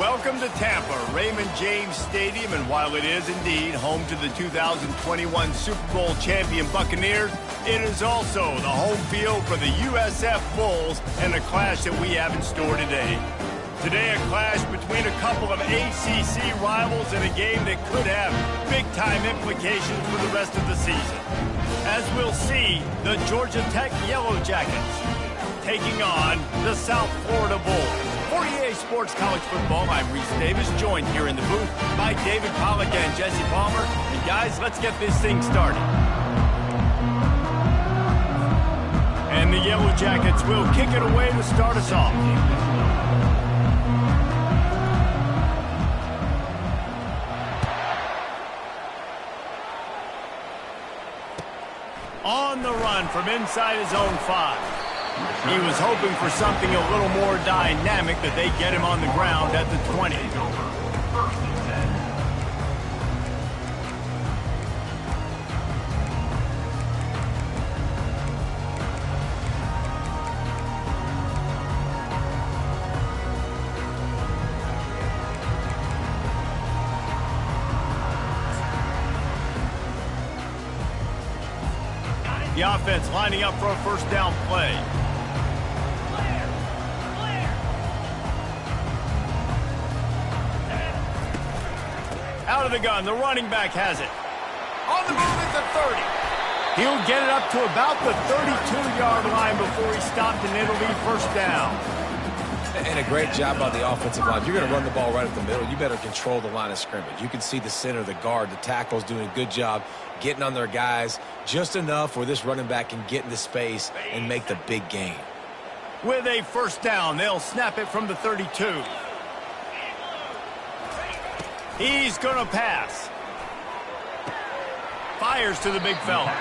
Welcome to Tampa, Raymond James Stadium, and while it is indeed home to the 2021 Super Bowl champion Buccaneers, it is also the home field for the USF Bulls and a clash that we have in store today. Today, a clash between a couple of ACC rivals in a game that could have big-time implications for the rest of the season. As we'll see, the Georgia Tech Yellow Jackets taking on the South Florida Bulls. For EA Sports College Football, I'm Reese Davis, joined here in the booth by David Pollack and Jesse Palmer. And guys, let's get this thing started. And the Yellow Jackets will kick it away to start us off. On the run from inside his own 5. He was hoping for something a little more dynamic, that they get him on the ground at the 20. The offense lining up for a first down play. Out of the gun, the running back has it. On the move at the 30. He'll get it up to about the 32-yard line before he stopped, and it'll be first down. And a great job by the offensive line. You're going to run the ball right at the middle. You better control the line of scrimmage. You can see the center, the guard, the tackles doing a good job getting on their guys just enough where this running back can get into space and make the big gain. With a first down, they'll snap it from the 32. He's going to pass. Fires to the big fella.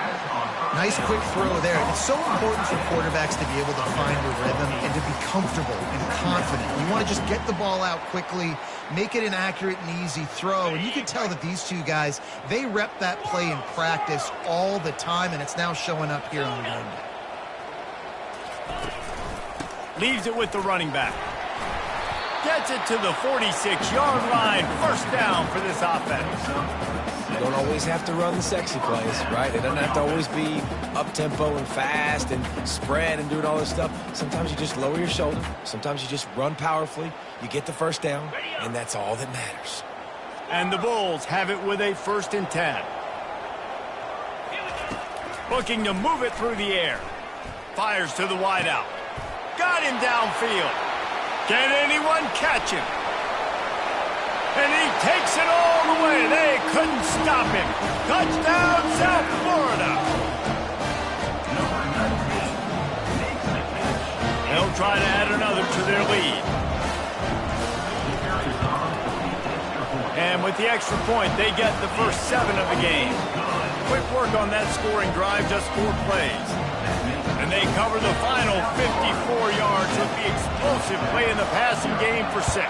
Nice quick throw there. It's so important for quarterbacks to be able to find a rhythm and to be comfortable and confident. You want to just get the ball out quickly, make it an accurate and easy throw. And you can tell that these two guys, they rep that play in practice all the time, and it's now showing up here on game day. Leaves it with the running back. Gets it to the 46-yard line. First down for this offense. You don't always have to run the sexy plays, right? It doesn't have to always be up-tempo and fast and spread and doing all this stuff. Sometimes you just lower your shoulder. Sometimes you just run powerfully. You get the first down, and that's all that matters. And the Bulls have it with a 1st and 10. Looking to move it through the air. Fires to the wideout. Got him downfield. Can anyone catch him? And he takes it all the way. They couldn't stop him. Touchdown, South Florida. They'll try to add another to their lead. And with the extra point, they get the first 7 of the game. Quick work on that scoring drive, just 4 plays. And they cover the final 54 yards with the explosive play in the passing game for 6.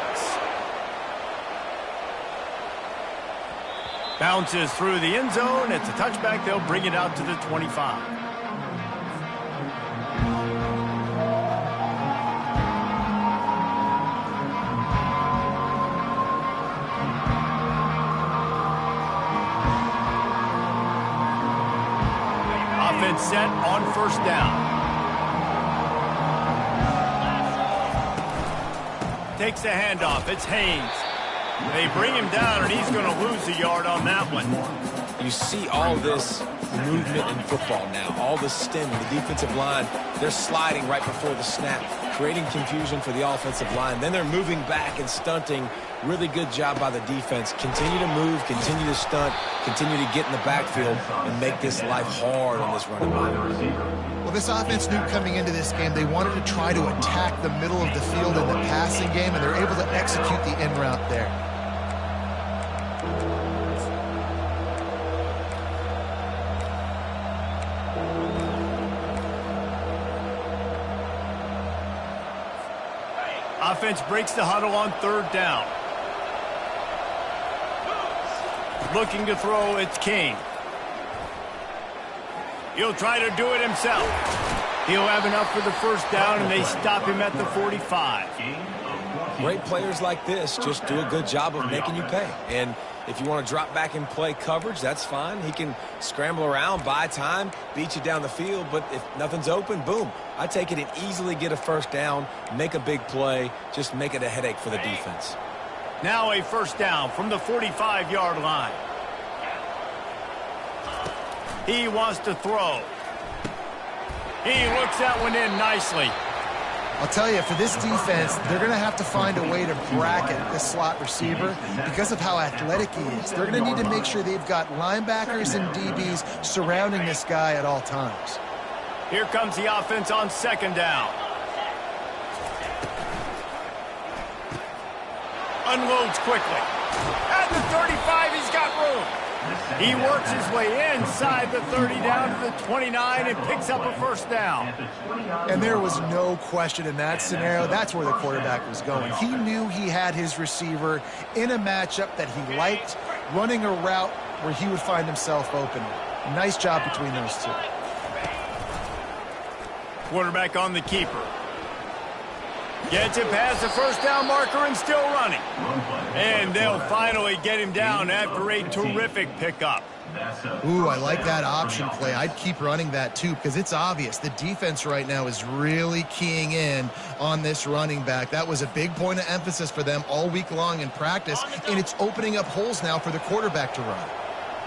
Bounces through the end zone. It's a touchback. They'll bring it out to the 25. Offense set on first down. Takes the handoff. It's Haynes. They bring him down, and he's going to lose a yard on that one. You see all this movement in football now, all the stem, the defensive line, they're sliding right before the snap, creating confusion for the offensive line. Then they're moving back and stunting. Really good job by the defense. Continue to move, continue to stunt, continue to get in the backfield and make this life hard on this running back. Well, this offense knew coming into this game they wanted to try to attack the middle of the field in the passing game, and they're able to execute the in route there. Offense breaks the huddle on 3rd down. Looking to throw, it's King. He'll try to do it himself. He'll have enough for the first down, and they stop him at the 45. Great players like this just do a good job of making you pay. And if you want to drop back and play coverage, that's fine. He can scramble around, buy time, beat you down the field. But if nothing's open, boom. I take it and easily get a first down, make a big play, just make it a headache for the defense. Now a first down from the 45-yard line. He wants to throw. He looks that one in nicely. I'll tell you, for this defense, they're going to have to find a way to bracket this slot receiver because of how athletic he is. They're going to need to make sure they've got linebackers and DBs surrounding this guy at all times. Here comes the offense on second down. Unloads quickly. At the 35, he's got room. He works his way inside the 30 down to the 29 and picks up a first down. And there was no question in that scenario. That's where the quarterback was going. He knew he had his receiver in a matchup that he liked, running a route where he would find himself open. Nice job between those two. Quarterback on the keeper. Gets it past the first down marker and still running. And they'll finally get him down after a terrific pickup. Ooh, I like that option play. I'd keep running that too because it's obvious. The defense right now is really keying in on this running back. That was a big point of emphasis for them all week long in practice, and it's opening up holes now for the quarterback to run.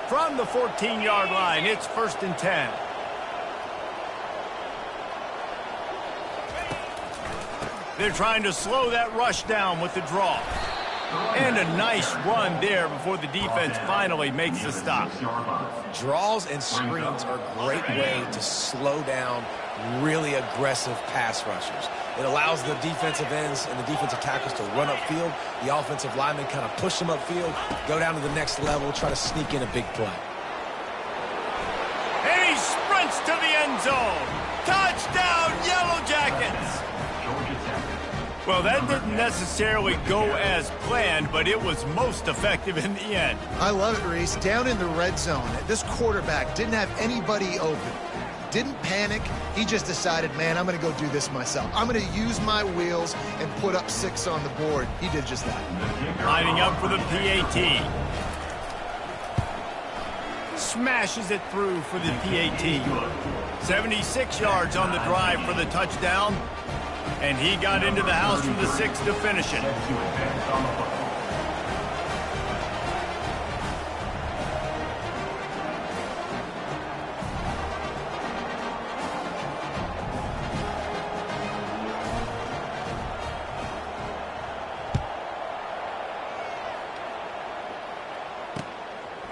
From the 14-yard line, it's 1st and 10. They're trying to slow that rush down with the draw. And a nice run there before the defense finally makes the stop. Draws and screens are a great way to slow down really aggressive pass rushers. It allows the defensive ends and the defensive tackles to run upfield. The offensive linemen kind of push them upfield, go down to the next level, try to sneak in a big play. And he sprints to the end zone. Touchdown, Yellow Jackets! Well, that didn't necessarily go as planned, but it was most effective in the end. I love it, Reese. Down in the red zone, this quarterback didn't have anybody open. Didn't panic. He just decided, man, I'm going to go do this myself. I'm going to use my wheels and put up 6 on the board. He did just that. Lining up for the PAT. Smashes it through for the PAT. 76 yards on the drive for the touchdown. And he got into the house from the 6 to finish it.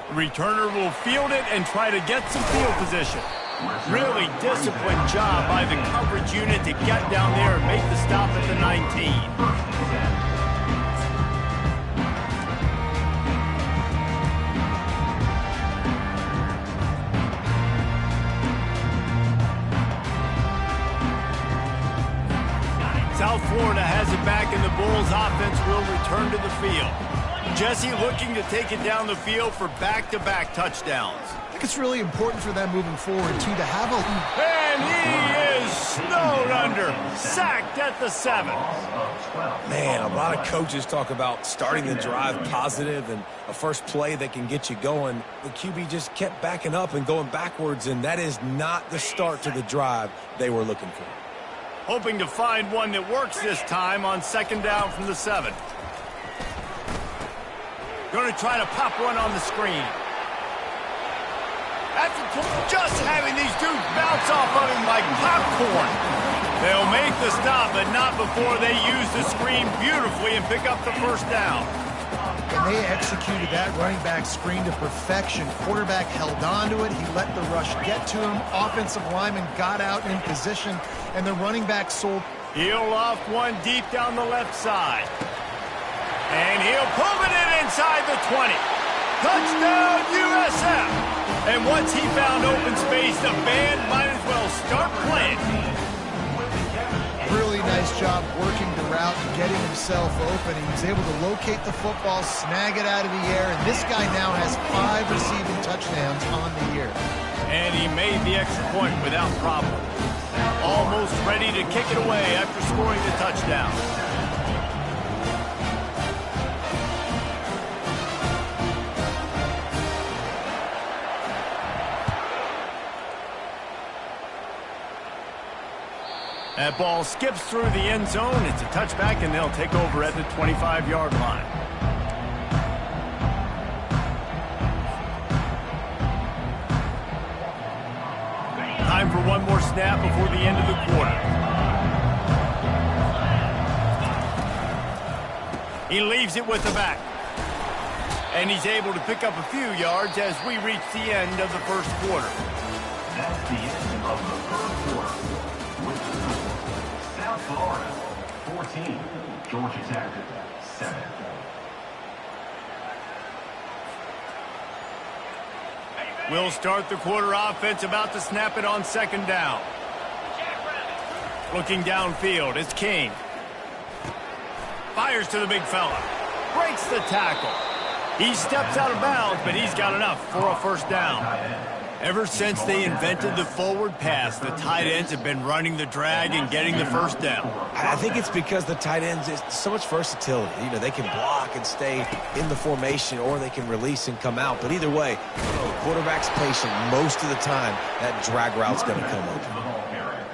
The returner will field it and try to get some field position. Really disciplined job by the coverage unit to get down there and make the stop at the 19. South Florida has it back, and the Bulls offense will return to the field. Jesse looking to take it down the field for back-to-back touchdowns. I think it's really important for them moving forward, too, to have a... And he is snowed under, sacked at the 7. Man, a lot of coaches talk about starting the drive positive and a first play that can get you going. The QB just kept backing up and going backwards, and that is not the start to the drive they were looking for. Hoping to find one that works this time on 2nd down from the 7. Going to try to pop one on the screen. After just having these dudes bounce off of him like popcorn. They'll make the stop, but not before they use the screen beautifully and pick up the first down. And they executed that running back screen to perfection. Quarterback held on to it. He let the rush get to him. Offensive lineman got out in position, and the running back sold. He'll loft one deep down the left side. And he'll pull it in inside the 20. Touchdown, USF! And once he found open space, the band might as well start playing. Really nice job working the route and getting himself open. He was able to locate the football, snag it out of the air, and this guy now has 5 receiving touchdowns on the year. And he made the extra point without problem. Almost ready to kick it away after scoring the touchdown. That ball skips through the end zone. It's a touchback, and they'll take over at the 25-yard line. Time for one more snap before the end of the quarter. He leaves it with the back. And he's able to pick up a few yards as we reach the end of the first quarter. That's the end of the first quarter. With the score, South Florida 14, Georgia Tech 7. We'll start the quarter offense, about to snap it on second down. Looking downfield, it's King. Fires to the big fella. Breaks the tackle. He steps out of bounds, but he's got enough for a first down. Ever since they invented the forward pass, the tight ends have been running the drag and getting the first down. I think it's because the tight ends, is so much versatility. You know, they can block and stay in the formation, or they can release and come out. But either way, the quarterback's patient most of the time. That drag route's going to come open.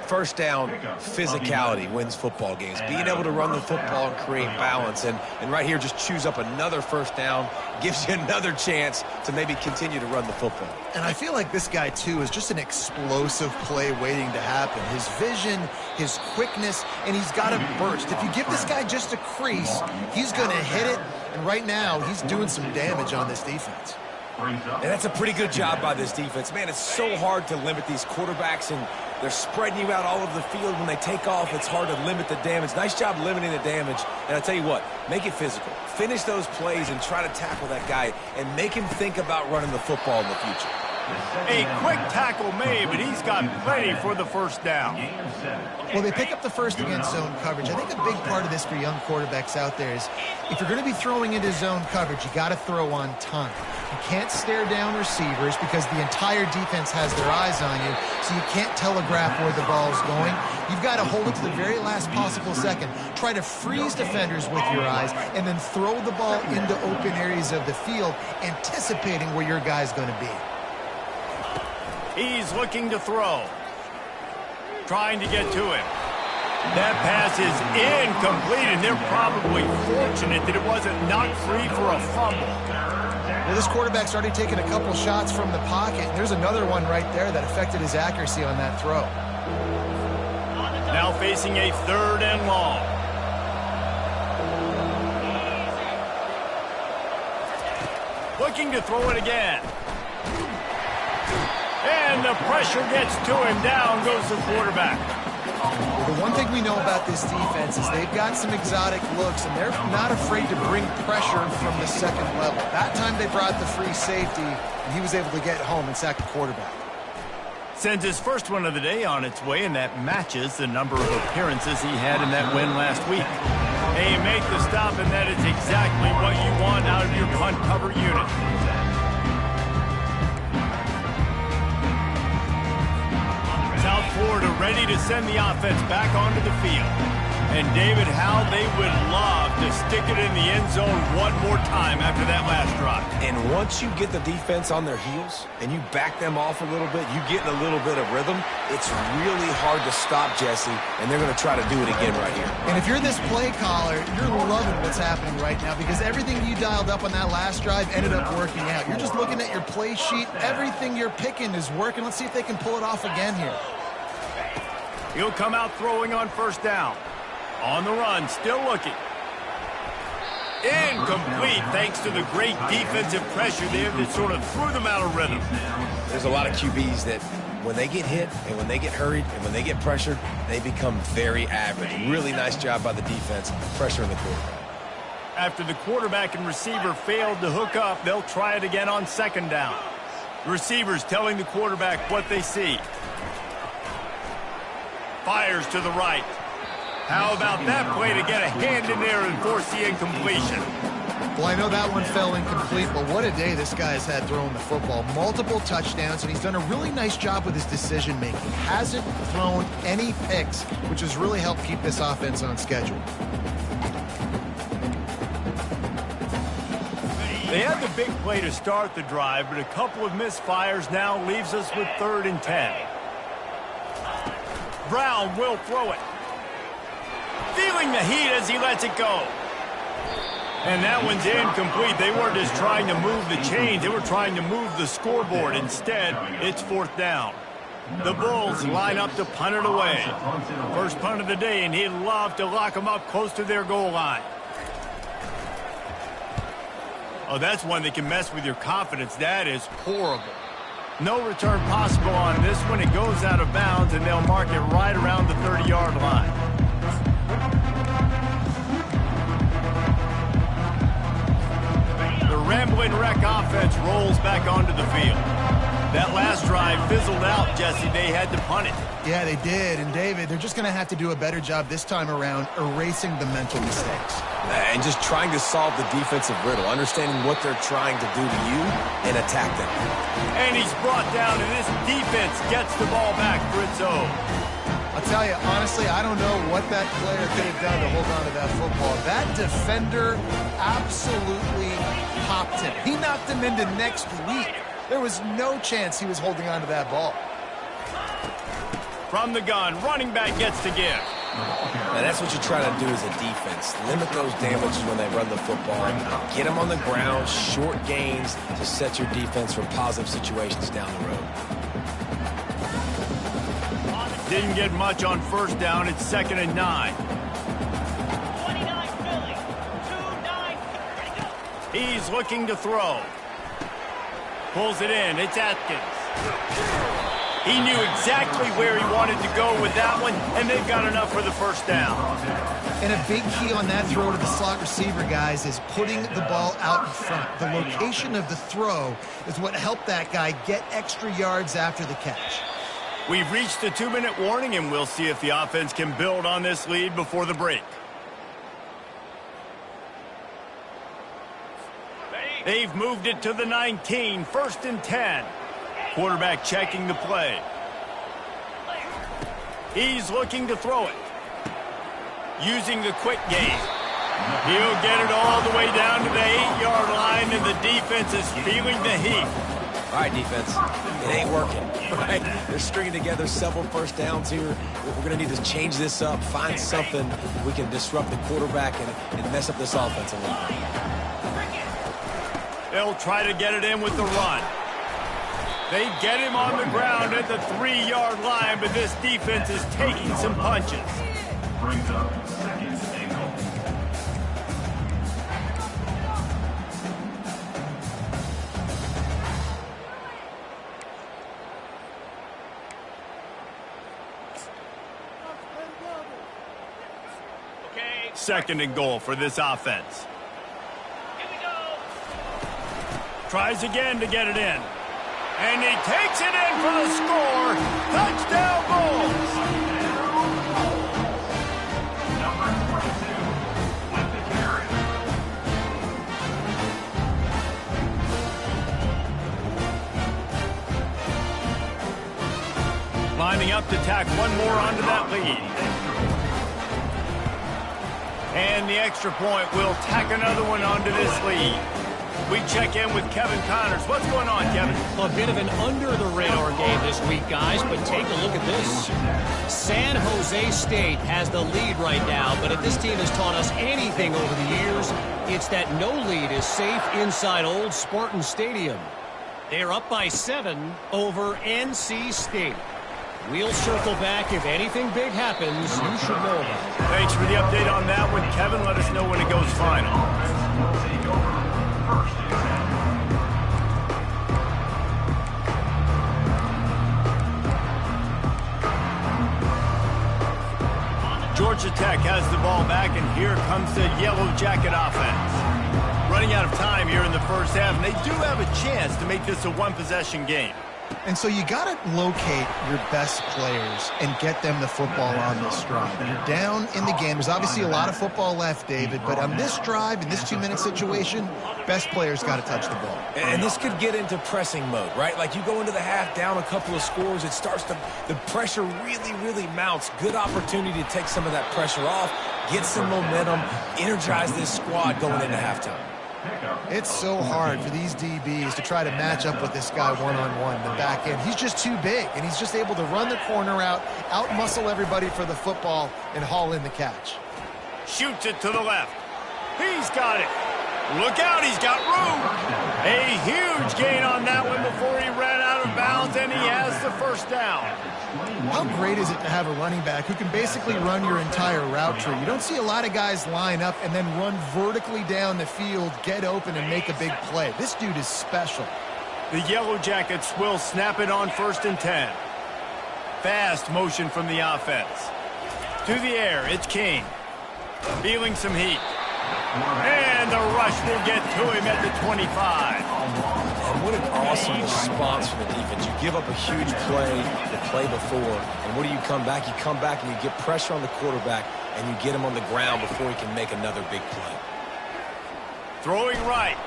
First down, physicality wins football games. Being able to run the football and create balance. And right here, just choose up another first down, gives you another chance to maybe continue to run the football. And I feel like this guy, too, is just an explosive play waiting to happen. His vision, his quickness, and he's got a burst. If you give this guy just a crease, he's going to hit it. And right now, he's doing some damage on this defense. And that's a pretty good job by this defense. Man, it's so hard to limit these quarterbacks, and they're spreading you out all over the field. When they take off, it's hard to limit the damage. Nice job limiting the damage. And I tell you what, make it physical. Finish those plays and try to tackle that guy and make him think about running the football in the future. A quick tackle made, but he's got plenty for the first down. Well, they pick up the first against zone coverage. I think a big part of this for young quarterbacks out there is if you're going to be throwing into zone coverage, you got to throw on time. You can't stare down receivers because the entire defense has their eyes on you, so you can't telegraph where the ball's going. You've got to hold it to the very last possible second. Try to freeze defenders with your eyes and then throw the ball into open areas of the field, anticipating where your guy's going to be. He's looking to throw. Trying to get to him. That pass is incomplete, and they're probably fortunate that it wasn't knocked free for a fumble. Well, this quarterback's already taken a couple shots from the pocket. And there's another one right there that affected his accuracy on that throw. Now facing a third and long. Looking to throw it again. And the pressure gets to him. Down goes the quarterback. The one thing we know about this defense is they've got some exotic looks, and they're not afraid to bring pressure from the second level. That time they brought the free safety, and he was able to get home and sack the quarterback. Sends his first one of the day on its way, and that matches the number of appearances he had in that win last week. They make the stop, and that is exactly what you want out of your punt cover unit. South Florida ready to send the offense back onto the field. And David, how they would love to stick it in the end zone one more time after that last drive. And once you get the defense on their heels and you back them off a little bit, you get in a little bit of rhythm, it's really hard to stop, Jesse, and they're going to try to do it again right here. And if you're this play caller, you're loving what's happening right now because everything you dialed up on that last drive ended up working out. You're just looking at your play sheet. Everything you're picking is working. Let's see if they can pull it off again here. He'll come out throwing on first down. On the run, still looking. Incomplete, thanks to the great defensive pressure there that sort of threw them out of rhythm. There's a lot of QBs that when they get hit and when they get hurried and when they get pressured, they become very average. Really nice job by the defense pressuring the quarterback. After the quarterback and receiver failed to hook up, they'll try it again on second down. The receiver's telling the quarterback what they see. Fires to the right. How about that play to get a hand in there and force the incompletion? Well, I know that one fell incomplete, but what a day this guy has had throwing the football. Multiple touchdowns, and he's done a really nice job with his decision-making. Hasn't thrown any picks, which has really helped keep this offense on schedule. They had the big play to start the drive, but a couple of misfires now leaves us with 3rd and 10. Brown will throw it. Feeling the heat as he lets it go. And that one's incomplete. They weren't just trying to move the chains. They were trying to move the scoreboard. Instead, it's 4th down. The Bulls line up to punt it away. First punt of the day, and he'd love to lock them up close to their goal line. Oh, that's one that can mess with your confidence. That is horrible. No return possible on this one. It goes out of bounds, and they'll mark it right around the 30-yard line. The Rambling Wreck offense rolls back onto the field. That last drive fizzled out, Jesse. They had to punt it. Yeah, they did. And, David, they're just going to have to do a better job this time around erasing the mental mistakes. And just trying to solve the defensive riddle, understanding what they're trying to do to you and attack them. And he's brought down, and this defense gets the ball back for its own. I'll tell you, honestly, I don't know what that player could have done to hold on to that football. That defender absolutely popped him. He knocked him into next week. There was no chance he was holding on to that ball. From the gun, running back gets to give. And that's what you try to do as a defense. Limit those damages when they run the football. Get them on the ground, short gains to set your defense for positive situations down the road. Didn't get much on first down. It's 2nd and 9. 29 Philly. 2-9. He's looking to throw. Pulls it in. It's Atkins. He knew exactly where he wanted to go with that one, and they've got enough for the first down. And a big key on that throw to the slot receiver, guys, is putting the ball out in front. The location of the throw is what helped that guy get extra yards after the catch. We've reached the 2-minute warning, and we'll see if the offense can build on this lead before the break. They've moved it to the 19, 1st and 10. Quarterback checking the play. He's looking to throw it. Using the quick game. He'll get it all the way down to the 8-yard line, and the defense is feeling the heat. All right, defense, it ain't working. Right? They're stringing together several first downs here. We're going to need to change this up, find something we can disrupt the quarterback and mess up this offense a little bit. They'll try to get it in with the run. They get him on the ground at the 3-yard line, but this defense is taking some punches. Brings up 2nd and goal. Okay. 2nd and goal for this offense. Here we go. Tries again to get it in. And he takes it in for the score. Touchdown, Bulls. Number 22 with the carry. Lining up to tack one more onto that lead. And the extra point will tack another one onto this lead. We check in with Kevin Connors. What's going on, Kevin? A bit of an under-the-radar game this week, guys, but take a look at this. San Jose State has the lead right now, but if this team has taught us anything over the years, it's that no lead is safe inside Old Spartan Stadium. They're up by 7 over NC State. We'll circle back if anything big happens you should know about. Thanks for the update on that one, Kevin. Let us know when it goes final. Will take over 1st and 10. Georgia Tech has the ball back, and here comes the Yellow Jacket offense. Running out of time here in the first half, and they do have a chance to make this a one-possession game. And so you got to locate your best players and get them the football on this drive. You're down in the game. There's obviously a lot of football left, David, but on this drive, in this 2-minute situation, best players got to touch the ball. And this could get into pressing mode, right? Like you go into the half down a couple of scores, it starts to, the pressure really, really mounts. Good opportunity to take some of that pressure off, get some momentum, energize this squad going into halftime. It's so hard for these DBs to try to match up with this guy one-on-one, the back end. He's just too big, and he's just able to run the corner out-muscle everybody for the football, and haul in the catch. Shoots it to the left. He's got it. Look out, he's got room. A huge gain on that one before he ran out of bounds, and he has the first down. How great is it to have a running back who can basically run your entire route tree? You don't see a lot of guys line up and then run vertically down the field, get open, and make a big play. This dude is special. The Yellow Jackets will snap it on 1st and 10. Fast motion from the offense. To the air, it's King. Feeling some heat. And the rush will get to him at the 25. And what an awesome response from the defense. You give up a huge play the play before, and what do you come back? You come back and you get pressure on the quarterback, and you get him on the ground before he can make another big play. Throwing right.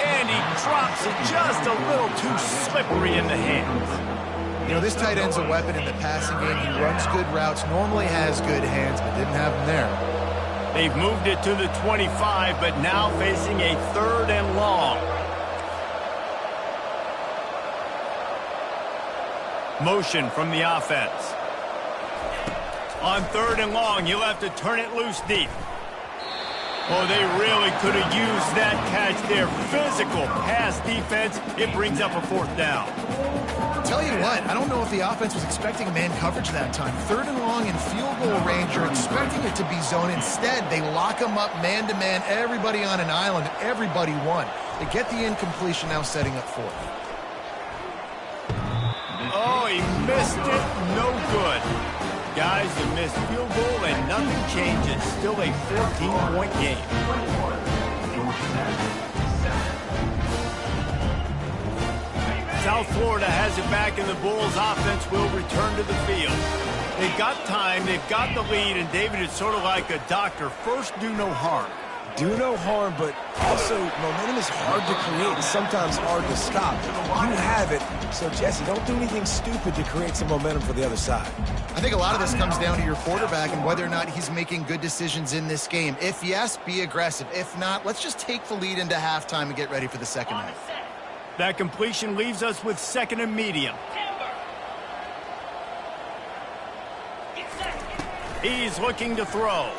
And he drops it just a little too slippery in the hands. You know, this tight end's a weapon in the passing game. He runs good routes, normally has good hands, but didn't have them there. They've moved it to the 25, but now facing a 3rd and long. Motion from the offense. On 3rd and long, you'll have to turn it loose deep. Oh, they really could have used that catch there. Physical pass defense. It brings up a 4th down. Tell you what, I don't know if the offense was expecting man coverage that time. 3rd and long in field goal range, you're expecting it to be zone. Instead, they lock them up man-to-man, everybody on an island, everybody won. They get the incompletion, now setting up 4th. Oh, he missed it. No good. Guys, the missed field goal and nothing changes. Still a 14-point game. South Florida has it back, and the Bulls offense will return to the field. They've got time, they've got the lead, and David, it's sort of like a doctor. First, do no harm. Do no harm, but also momentum is hard to create and sometimes hard to stop. You have it, so Jesse, don't do anything stupid to create some momentum for the other side. I think a lot of this comes down to your quarterback and whether or not he's making good decisions in this game. If yes, be aggressive. If not, let's just take the lead into halftime and get ready for the second half. That completion leaves us with 2nd and medium. He's looking to throw.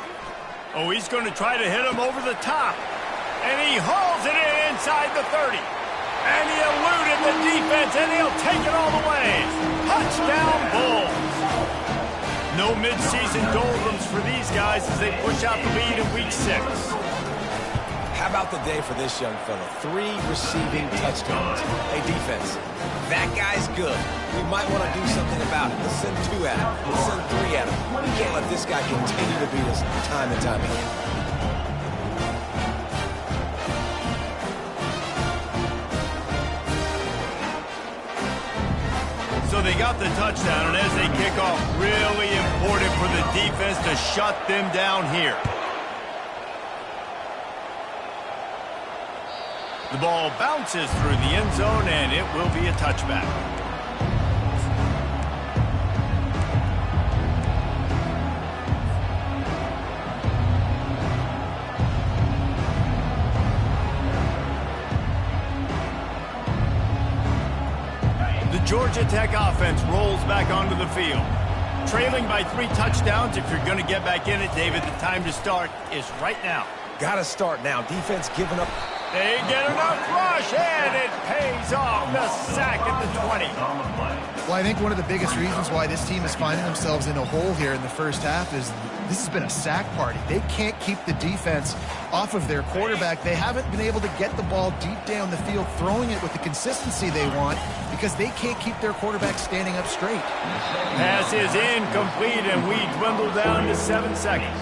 Oh, he's going to try to hit him over the top. And he hauls it in inside the 30. And he eluded the defense, and he'll take it all the way. Touchdown, Bulls. No midseason doldrums for these guys as they push out the lead in Week 6. How about the day for this young fella? 3 receiving touchdowns. Hey, defense, that guy's good. We might want to do something about it. Let's send 2 at him. Let's send 3 at him. We can't let this guy continue to beat us time and time again. So they got the touchdown, and as they kick off, really important for the defense to shut them down here. The ball bounces through the end zone, and it will be a touchback. The Georgia Tech offense rolls back onto the field. Trailing by 3 touchdowns. If you're going to get back in it, David, the time to start is right now. Got to start now. Defense giving up. They get enough rush, and it pays off. The sack at the 20. Well, I think one of the biggest reasons why this team is finding themselves in a hole here in the first half is this has been a sack party. They can't keep the defense off of their quarterback. They haven't been able to get the ball deep down the field, throwing it with the consistency they want because they can't keep their quarterback standing up straight. Pass is incomplete, and we dwindle down to 7 seconds.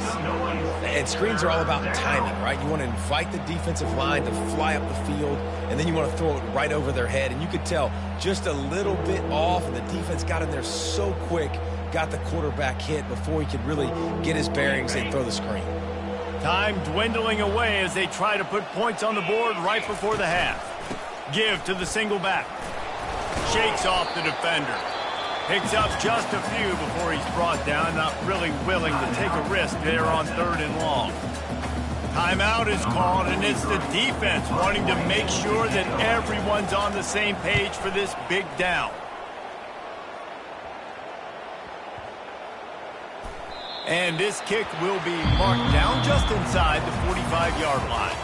And screens are all about timing, right? You want to invite the defensive line to fly up the field, and then you want to throw it right over their head. And you could tell just a little bit off, and the defense got in there so quick, got the quarterback hit before he could really get his bearings and throw the screen. Time dwindling away as they try to put points on the board right before the half. Give to the single back. Shakes off the defender. Picks up just a few before he's brought down, not really willing to take a risk there on 3rd and long. Timeout is called, and it's the defense wanting to make sure that everyone's on the same page for this big down. And this kick will be marked down just inside the 45-yard line.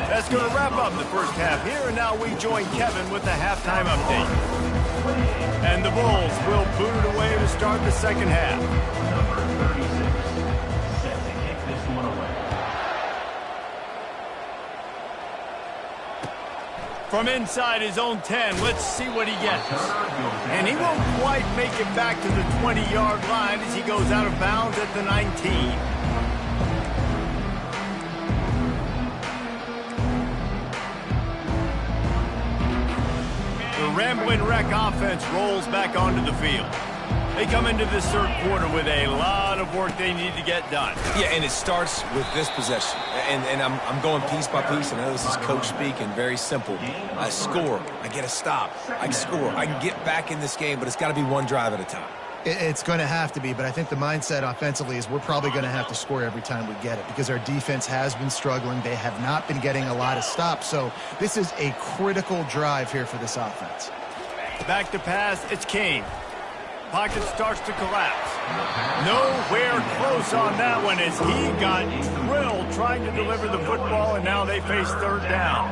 That's going to wrap up the first half here, and now we join Kevin with the halftime update. And the Bulls will boot it away to start the second half. Number 36, set to kick this one away. From inside his own 10, let's see what he gets. And he won't quite make it back to the 20-yard line as he goes out of bounds at the 19. The Ramblin' Wreck offense rolls back onto the field. They come into this third quarter with a lot of work they need to get done. Yeah, and it starts with this possession. And I'm going piece by piece. I know this is coach speak and very simple. I score. I get a stop. I score. I can get back in this game, but it's got to be one drive at a time. It's going to have to be, but I think the mindset offensively is we're probably going to have to score every time we get it because our defense has been struggling. They have not been getting a lot of stops, so this is a critical drive here for this offense. Back to pass, it's Kane. Pocket starts to collapse. Nowhere close on that one as he got drilled trying to deliver the football, and now they face third down.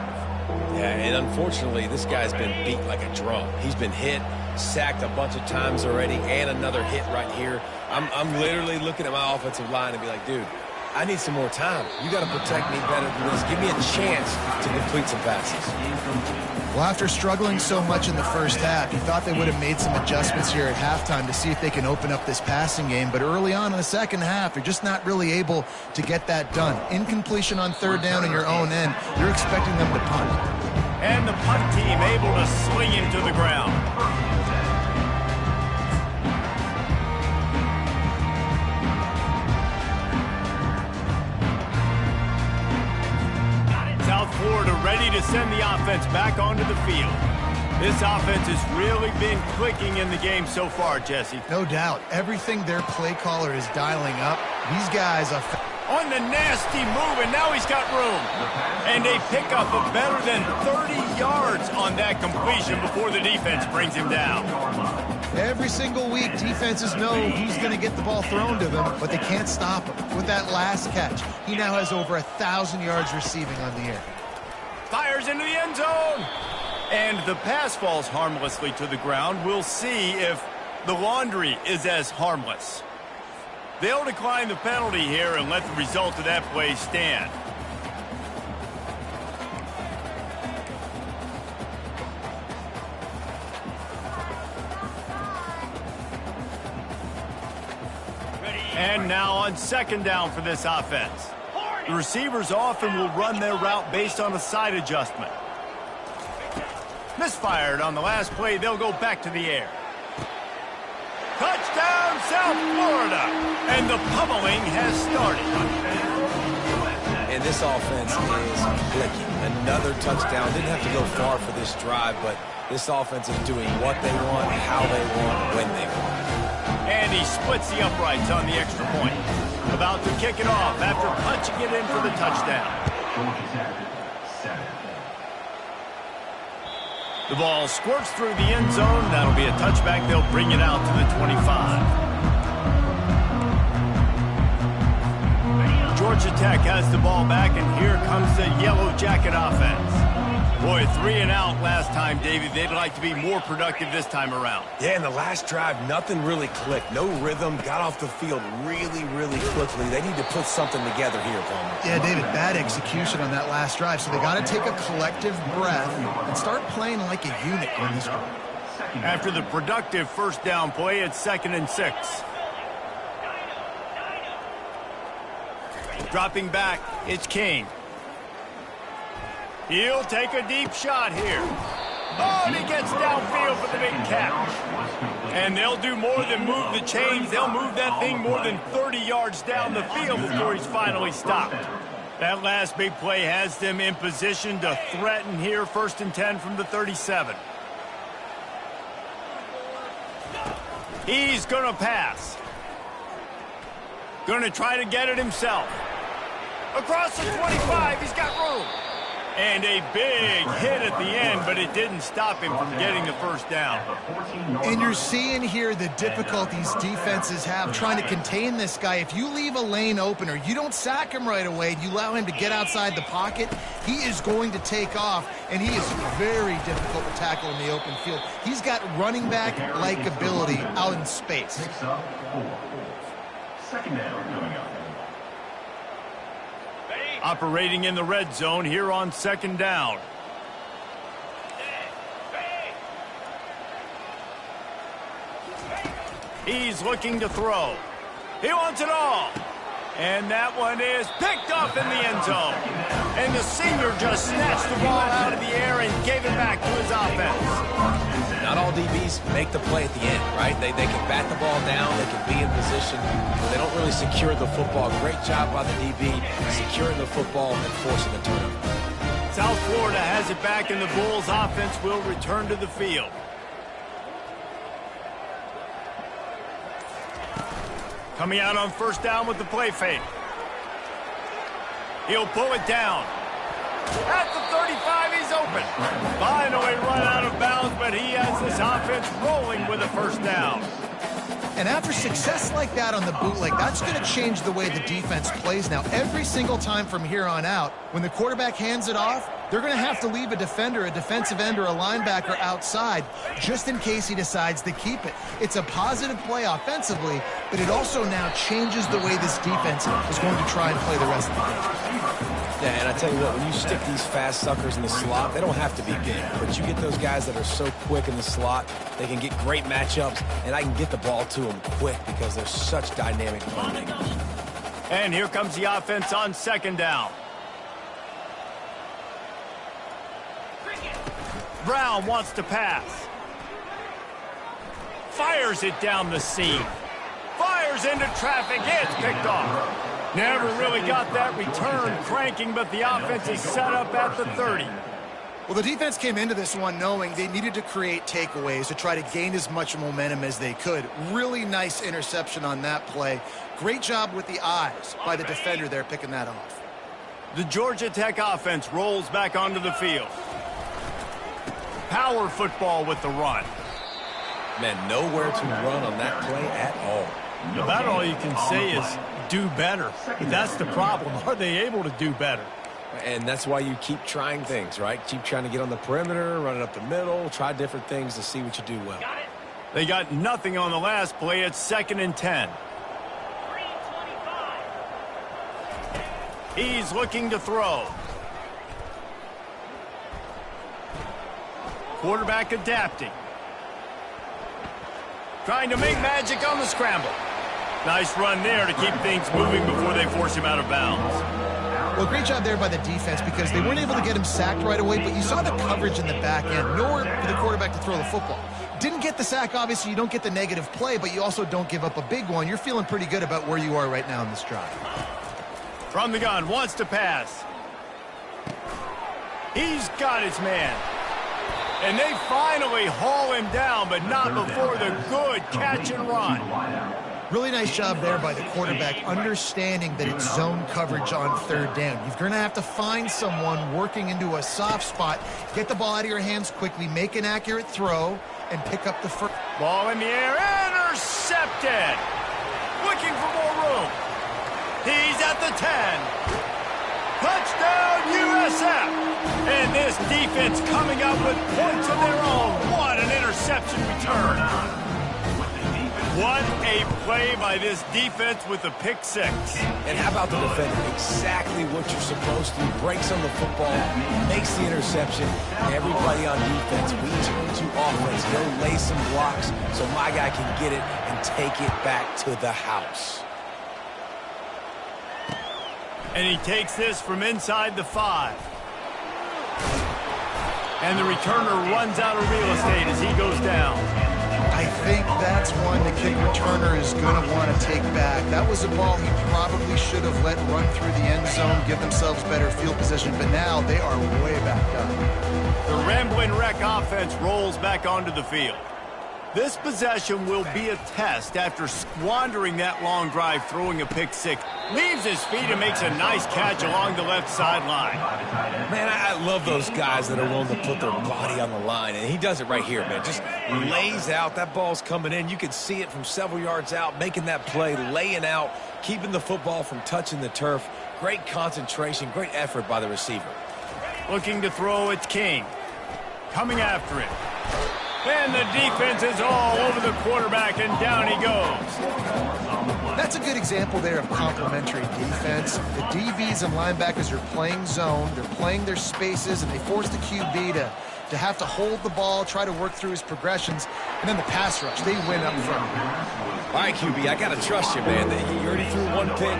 Yeah, and unfortunately, this guy's been beat like a drum. He's been hit, sacked a bunch of times already, and another hit right here. I'm literally looking at my offensive line and be like, dude, I need some more time. You got to protect me better than this. Give me a chance to complete some passes. Well, after struggling so much in the first half, you thought they would have made some adjustments here at halftime to see if they can open up this passing game. But early on in the second half, you're just not really able to get that done. Incompletion on third down in your own end, you're expecting them to punt. And the punt team able to swing him to the ground. South Florida ready to send the offense back onto the field. This offense has really been clicking in the game so far, Jesse. No doubt. Everything their play caller is dialing up, these guys are on the nasty move, and now he's got room. And a pickup of better than 30 yards on that completion before the defense brings him down. Every single week, defenses know who's going to get the ball thrown to them, but they can't stop him. With that last catch, he now has over 1,000 yards receiving on the air. Fires into the end zone. And the pass falls harmlessly to the ground. We'll see if the laundry is as harmless. They'll decline the penalty here and let the result of that play stand. And now on second down for this offense. The receivers often will run their route based on a side adjustment. Misfired on the last play, they'll go back to the air. Touchdown, South Florida! And the pummeling has started. And this offense is clicking. Another touchdown. Didn't have to go far for this drive, but this offense is doing what they want, how they want, when they want. And he splits the uprights on the extra point. About to kick it off after punching it in for the touchdown. The ball squirts through the end zone. That'll be a touchback. They'll bring it out to the 25. Georgia Tech has the ball back, and here comes the Yellow Jacket offense. Boy, 3 and out last time, Davey. They'd like to be more productive this time around. Yeah, in the last drive, nothing really clicked. No rhythm. Got off the field really, really quickly. They need to put something together here, Palmer. Yeah, David, bad execution on that last drive. So they got to take a collective breath and start playing like a unit in this one. After the productive first down play, it's 2nd and 6. Dropping back, it's Kane. He'll take a deep shot here. Oh, and he gets downfield for the big catch. And they'll do more than move the chains. They'll move that thing more than 30 yards down the field before he's finally stopped. That last big play has them in position to threaten here. 1st and 10 from the 37. He's going to pass. Going to try to get it himself. Across the 25, he's got room. And a big hit at the end, but it didn't stop him from getting the first down. And you're seeing here the difficulties defenses have trying to contain this guy. If you leave a lane open or you don't sack him right away, you allow him to get outside the pocket, he is going to take off, and he is very difficult to tackle in the open field. He's got running back-like ability out in space. Picks up 4. Second down coming up. Operating in the red zone here on second down. He's looking to throw. He wants it all. And that one is picked up in the end zone. And the senior just snatched the ball out of the air and gave it back to his offense. Not all DBs make the play at the end, right? They can bat the ball down, they can be in position, but they don't really secure the football. Great job by the DB securing the football and forcing the turnover. South Florida has it back, and the Bulls offense will return to the field. Coming out on first down with the play fake. He'll pull it down. At the 35, he's open. Finally run out of bounds, but he has this offense rolling with a first down. And after success like that on the bootleg, that's going to change the way the defense plays now. Every single time from here on out, when the quarterback hands it off, they're going to have to leave a defender, a defensive end, or a linebacker outside just in case he decides to keep it. It's a positive play offensively, but it also now changes the way this defense is going to try and play the rest of the game. Yeah, and I tell you what, when you stick these fast suckers in the slot, they don't have to be big. But you get those guys that are so quick in the slot, they can get great matchups, and I can get the ball to them quick because they're such dynamic playmakers. And here comes the offense on second down. Brown wants to pass. Fires it down the seam. Fires into traffic. It's picked off. Never really got that return cranking, but the offense is set up at the 30. Well, the defense came into this one knowing they needed to create takeaways to try to gain as much momentum as they could. Really nice interception on that play. Great job with the eyes by the defender there picking that off. The Georgia Tech offense rolls back onto the field. Power football with the run. Man, nowhere to run on that play at all. About all you can say is do better. But that's the problem. Are they able to do better? And that's why you keep trying things, right? Keep trying to get on the perimeter, run it up the middle, try different things to see what you do well. They got nothing on the last play. It's 2nd and 10. He's looking to throw. Quarterback adapting. Trying to make magic on the scramble. Nice run there to keep things moving before they force him out of bounds. Well, great job there by the defense because they weren't able to get him sacked right away, but you saw the coverage in the back end. Nowhere for the quarterback to throw the football. Didn't get the sack, obviously. You don't get the negative play, but you also don't give up a big one. You're feeling pretty good about where you are right now in this drive. From the gun, wants to pass. He's got his man. And they finally haul him down, but not before the good catch and run. Really nice job there by the quarterback, understanding that it's zone coverage on third down. You're going to have to find someone working into a soft spot, get the ball out of your hands quickly, make an accurate throw, and pick up the first. Ball in the air, intercepted. Looking for more room. He's at the 10. Touchdown, USF. And this defense coming up with points of their own. What an interception return. What a play by this defense with the pick six. And how about the defender? Exactly what you're supposed to do. Breaks on the football, makes the interception. Everybody on defense, we turn to offense. Go lay some blocks so my guy can get it and take it back to the house. And he takes this from inside the 5. And the returner runs out of real estate as he goes down. I think that's one the kick returner is going to want to take back. That was a ball he probably should have let run through the end zone, give themselves better field position, but now they are way back up. The Ramblin' Wreck offense rolls back onto the field. This possession will be a test after squandering that long drive, throwing a pick six. Leaves his feet and makes a nice catch along the left sideline. Man, I love those guys that are willing to put their body on the line, and he does it right here, man. Just lays out. That ball's coming in. You can see it from several yards out, making that play, laying out, keeping the football from touching the turf. Great concentration, great effort by the receiver. Looking to throw, it's King. Coming after it. And the defense is all over the quarterback, and down he goes. That's a good example there of complementary defense. The DBs and linebackers are playing zone, they're playing their spaces, and they force the QB to have to hold the ball, try to work through his progressions, and then the pass rush, they win up front. All right, QB, I got to trust you, man. You already threw one pick.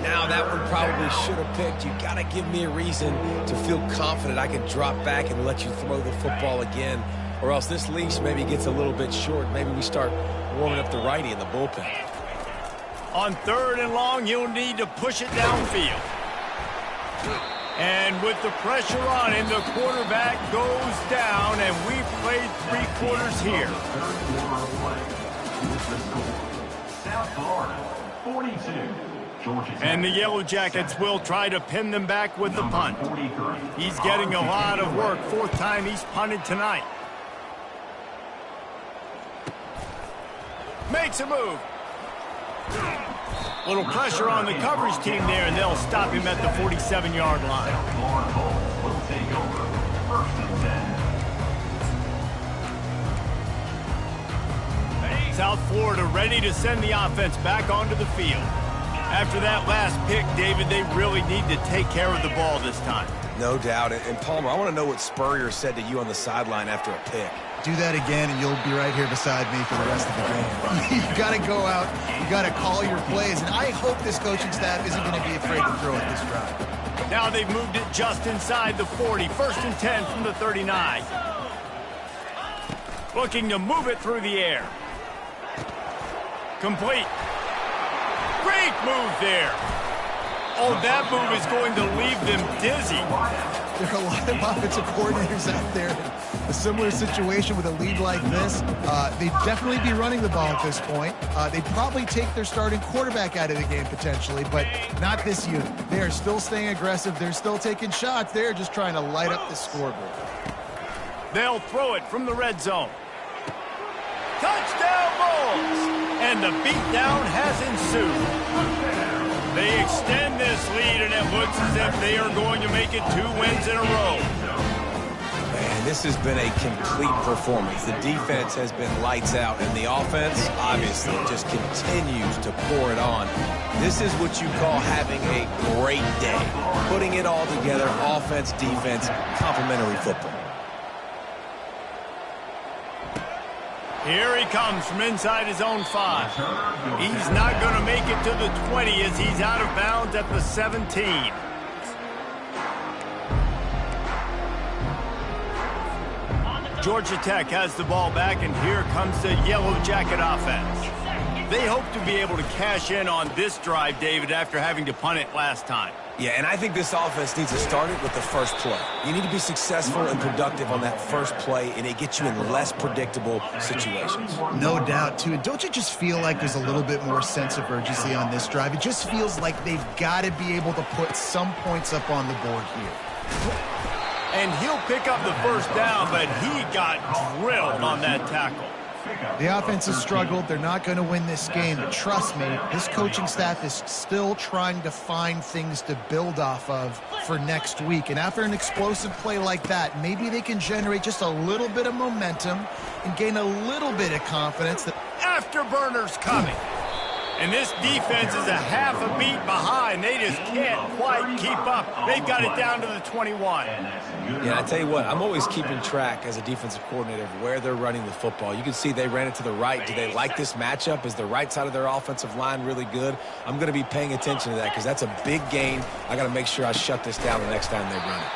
Now that one probably should have picked. You got to give me a reason to feel confident I can drop back and let you throw the football again, or else this leash maybe gets a little bit short. Maybe we start warming up the righty in the bullpen. On 3rd and long, you'll need to push it downfield. And with the pressure on him, the quarterback goes down, and we've played 3 quarters here. South Florida, 42. Georgia Tech. And the Yellow Jackets will try to pin them back with the punt. 43. He's getting a lot of work. 4th time he's punted tonight. Makes a move. Little pressure on the coverage team there, and they'll stop him at the 47-yard line. Florida Bulls will take over 1st and 10. South Florida ready to send the offense back onto the field. After that last pick, David, they really need to take care of the ball this time. No doubt. And Palmer, I want to know what Spurrier said to you on the sideline after a pick. Do that again, and you'll be right here beside me for the rest of the game. You got to go out, you got to call your plays, and I hope this coaching staff isn't going to be afraid to throw it this drive. Now they've moved it just inside the 40. 1st and 10 from the 39. Looking to move it through the air. Complete. Great move there. Oh, that move is going to leave them dizzy. There are a lot of offensive coordinators out there in a similar situation with a lead like this. They'd definitely be running the ball at this point. They'd probably take their starting quarterback out of the game potentially, but not this unit. They are still staying aggressive. They're still taking shots. They're just trying to light up the scoreboard. They'll throw it from the red zone. Touchdown Bulls! And the beatdown has ensued. They extend this lead, and it looks as if they are going to make it 2 wins in a row. Man, this has been a complete performance. The defense has been lights out, and the offense, obviously, just continues to pour it on. This is what you call having a great day. Putting it all together, offense, defense, complementary football. Here he comes from inside his own 5. He's not going to make it to the 20 as he's out of bounds at the 17. Georgia Tech has the ball back, and here comes the Yellow Jacket offense. They hope to be able to cash in on this drive, David, after having to punt it last time. Yeah, and I think this offense needs to start it with the first play. You need to be successful and productive on that first play, and it gets you in less predictable situations. No doubt, too. And don't you just feel like there's a little bit more sense of urgency on this drive? It just feels like they've got to be able to put some points up on the board here. And he'll pick up the first down, but he got drilled on that tackle. The offense has struggled. They're not going to win this game. But trust me, this coaching staff is still trying to find things to build off of for next week. And after an explosive play like that, maybe they can generate just a little bit of momentum and gain a little bit of confidence. Afterburner's coming. And this defense is a half a beat behind. They just can't quite keep up. They've got it down to the 21. Yeah, I tell you what, I'm always keeping track as a defensive coordinator of where they're running the football. You can see they ran it to the right. Do they like this matchup? Is the right side of their offensive line really good? I'm going to be paying attention to that because that's a big gain. I got to make sure I shut this down the next time they run it.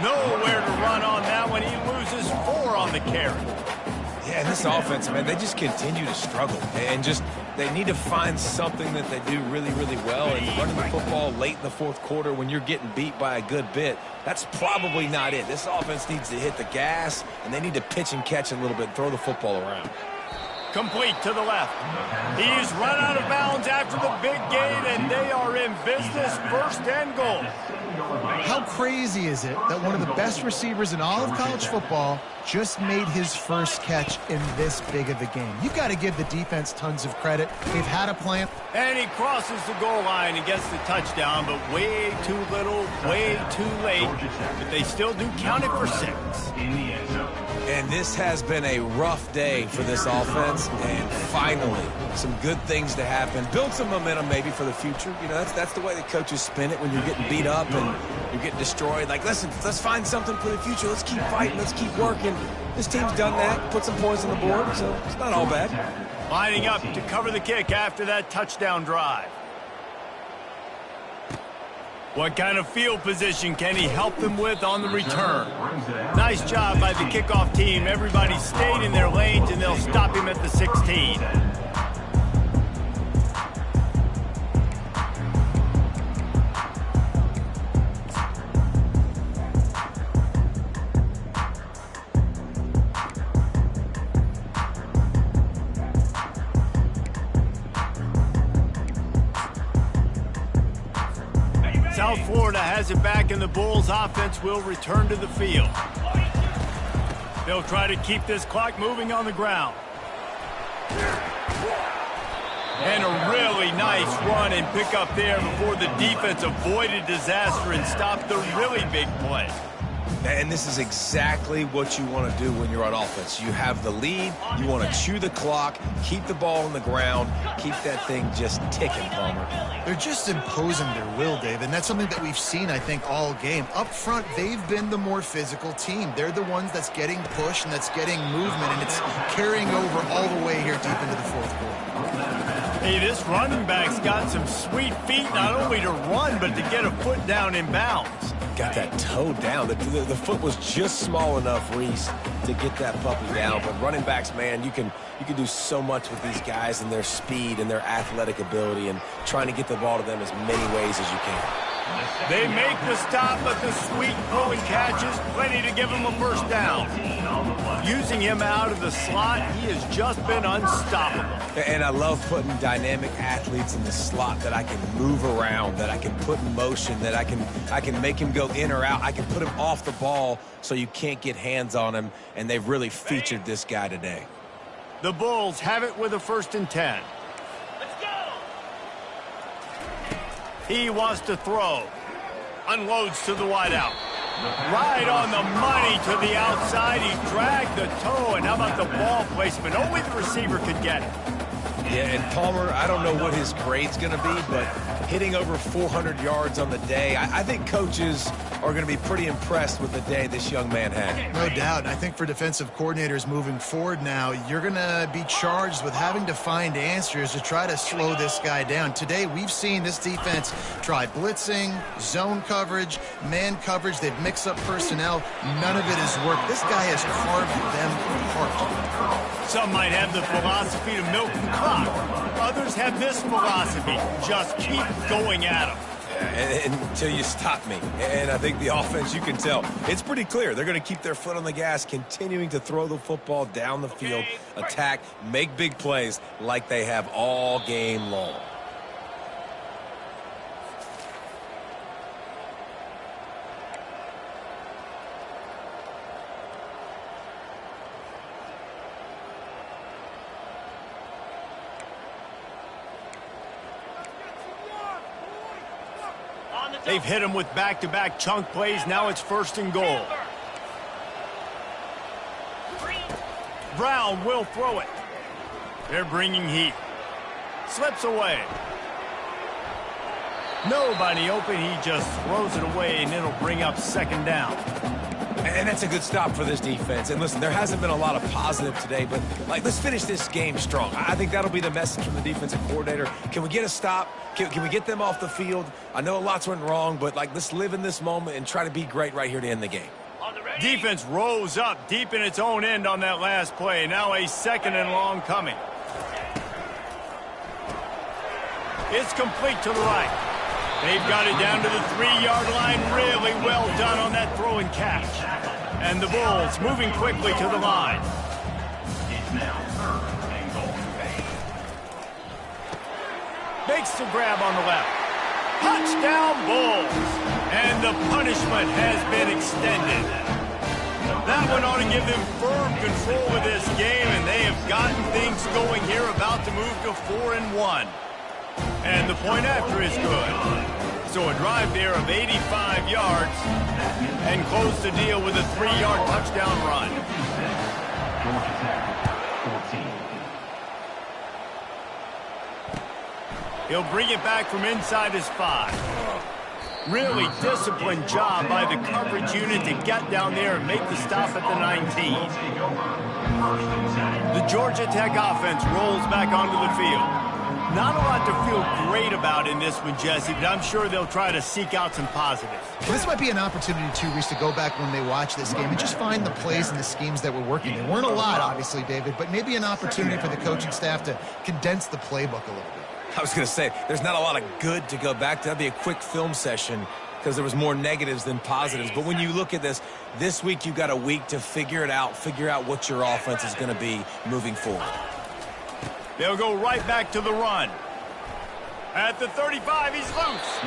Nowhere to run on that one. He loses 4 on the carry. Yeah, and this offense, man, they just continue to struggle. And just, they need to find something that they do really, really well. And running the football late in the fourth quarter when you're getting beat by a good bit, that's probably not it. This offense needs to hit the gas, and they need to pitch and catch a little bit, throw the football around. Complete to the left. He's run out of bounds after the big gain, and they are in business, first and goal. How crazy is it that one of the best receivers in all of college football just made his first catch in this big of a game? You've got to give the defense tons of credit. They've had a plan. And he crosses the goal line and gets the touchdown, but way too little, way too late. But they still do count it for 6. And this has been a rough day for this offense, and finally, some good things to happen. Build some momentum maybe for the future. You know, that's the way the coaches spin it when you're getting beat up and you're getting destroyed. Like, listen, let's find something for the future. Let's keep fighting. Let's keep working. This team's done that, put some points on the board, so it's not all bad. Lining up to cover the kick after that touchdown drive. What kind of field position can he help them with on the return? Nice job by the kickoff team. Everybody stayed in their lanes, and they'll stop him at the 16. South Florida has it back, and the Bulls offense will return to the field. They'll try to keep this clock moving on the ground. And a really nice run and pick up there before the defense avoided disaster and stopped the really big play. And this is exactly what you want to do when you're on offense. You have the lead, you want to chew the clock, keep the ball on the ground, keep that thing just ticking, Palmer. They're just imposing their will, Dave, and that's something that we've seen, I think, all game. Up front, they've been the more physical team. They're the ones that's getting pushed and that's getting movement, and it's carrying over all the way here deep into the fourth quarter. Hey, this running back's got some sweet feet, not only to run, but to get a foot down in bounds. Got that toe down. The foot was just small enough, Reese, to get that puppy down. But running backs, man, you can do so much with these guys and their speed and their athletic ability and trying to get the ball to them as many ways as you can. They make the stop, but the sweet throwing catches, plenty to give him a first down. Using him out of the slot, he has just been unstoppable. And I love putting dynamic athletes in the slot that I can move around, that I can put in motion, that I can make him go in or out. I can put him off the ball so you can't get hands on him, and they've really featured this guy today. The Bulls have it with a 1st and 10. Let's go! He wants to throw. Unloads to the wideout. Right on the money to the outside. He dragged the toe, and how about the ball placement? Only the receiver could get it. Yeah, and Palmer, I don't know what his grade's going to be, but hitting over 400 yards on the day, I think coaches are going to be pretty impressed with the day this young man had. No doubt. And I think for defensive coordinators moving forward now, you're going to be charged with having to find answers to try to slow this guy down. Today, we've seen this defense try blitzing, zone coverage, man coverage. They've mixed up personnel. None of it has worked. This guy has carved them apart. Some might have the philosophy to milk the clock. Others have this philosophy. Just keep going at them. And until you stop me. And I think the offense, you can tell, it's pretty clear. They're going to keep their foot on the gas, continuing to throw the football down the field, attack, make big plays like they have all game long. They've hit him with back-to-back chunk plays. Now it's 1st and goal. Brown will throw it. They're bringing heat. Slips away. Nobody open. He just throws it away, and it'll bring up 2nd down. And that's a good stop for this defense. And listen, there hasn't been a lot of positive today, but let's finish this game strong. I think that'll be the message from the defensive coordinator. Can we get a stop? Can we get them off the field? I know lots went wrong, but let's live in this moment and try to be great right here to end the game. Defense rose up deep in its own end on that last play. Now a 2nd and long coming. It's complete to the right. They've got it down to the 3-yard line. Really well done on that throw and catch. And the Bulls moving quickly to the line. It's now 3rd and goal. Makes the grab on the left. Touchdown Bulls. And the punishment has been extended. That one ought to give them firm control of this game, and they have gotten things going here, about to move to 4-1. And the point after is good. So a drive there of 85 yards and close the deal with a 3-yard touchdown run. Georgia Tech, 14. He'll bring it back from inside his 5. Really disciplined job by the coverage unit to get down there and make the stop at the 19. The Georgia Tech offense rolls back onto the field. Not a lot to feel great about in this one, Jesse, but I'm sure they'll try to seek out some positives. This might be an opportunity, too, Reese, to go back when they watch this game and just find the plays and the schemes that were working. There weren't a lot, obviously, David, but maybe an opportunity for the coaching staff to condense the playbook a little bit. I was going to say, there's not a lot of good to go back to. That'd be a quick film session because there was more negatives than positives. But when you look at this week you've got a week to figure it out, figure out what your offense is going to be moving forward. They'll go right back to the run. At the 35, he's loose.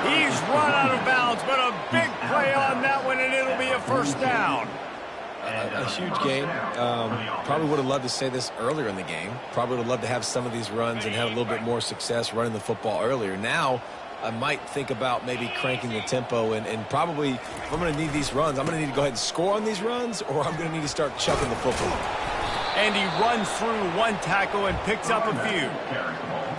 He's run out of bounds, but a big play on that one, and it'll be a first down. A huge game. Probably would have loved to say this earlier in the game. Probably would have loved to have some of these runs and have a little bit more success running the football earlier. Now, I might think about maybe cranking the tempo and probably, if I'm going to need these runs, I'm going to need to go ahead and score on these runs, or I'm going to need to start chucking the football. And he runs through one tackle and picks up a few.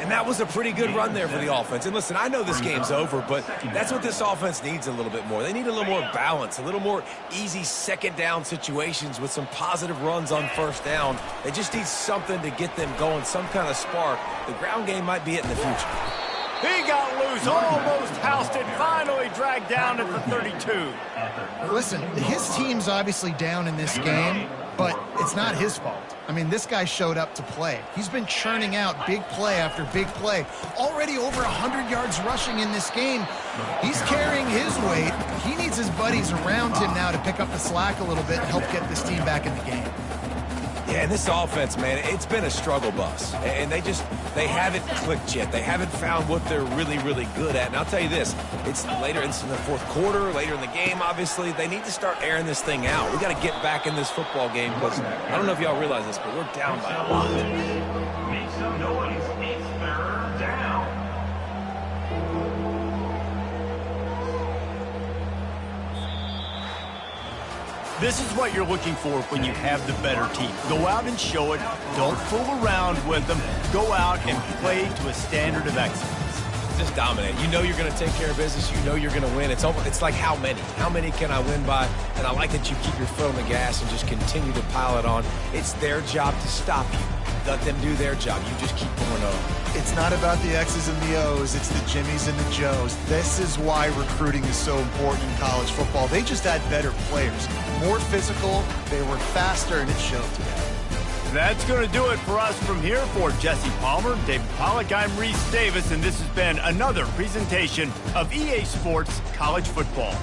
And that was a pretty good run there for the offense. And listen, I know this game's over, but that's what this offense needs a little bit more. They need a little more balance, a little more easy second down situations with some positive runs on first down. They just need something to get them going, some kind of spark. The ground game might be it in the future. He got loose, almost housed it, finally dragged down at the 32. Listen, his team's obviously down in this game, but it's not his fault. I mean, this guy showed up to play. He's been churning out big play after big play. Already over 100 yards rushing in this game. He's carrying his weight. He needs his buddies around him now to pick up the slack a little bit and help get this team back in the game. Yeah, and this offense, man, it's been a struggle bus. And they haven't clicked yet. They haven't found what they're really, really good at. And I'll tell you this, it's in the fourth quarter, later in the game, obviously. They need to start airing this thing out. We got to get back in this football game because I don't know if y'all realize this, but we're down by a lot. Make some noise. It's third down. This is what you're looking for when you have the better team. Go out and show it. Don't fool around with them. Go out and play to a standard of excellence. Just dominate. You know you're going to take care of business. You know you're going to win. It's like how many? How many can I win by? And I like that you keep your foot on the gas and just continue to pile it on. It's their job to stop you. Let them do their job. You just keep going on. It's not about the X's and the O's. It's the Jimmies and the Joes. This is why recruiting is so important in college football. They just had better players. More physical, they were faster, and it showed today. That's going to do it for us from here. For Jesse Palmer, David Pollack, I'm Reese Davis, and this has been another presentation of EA Sports College Football.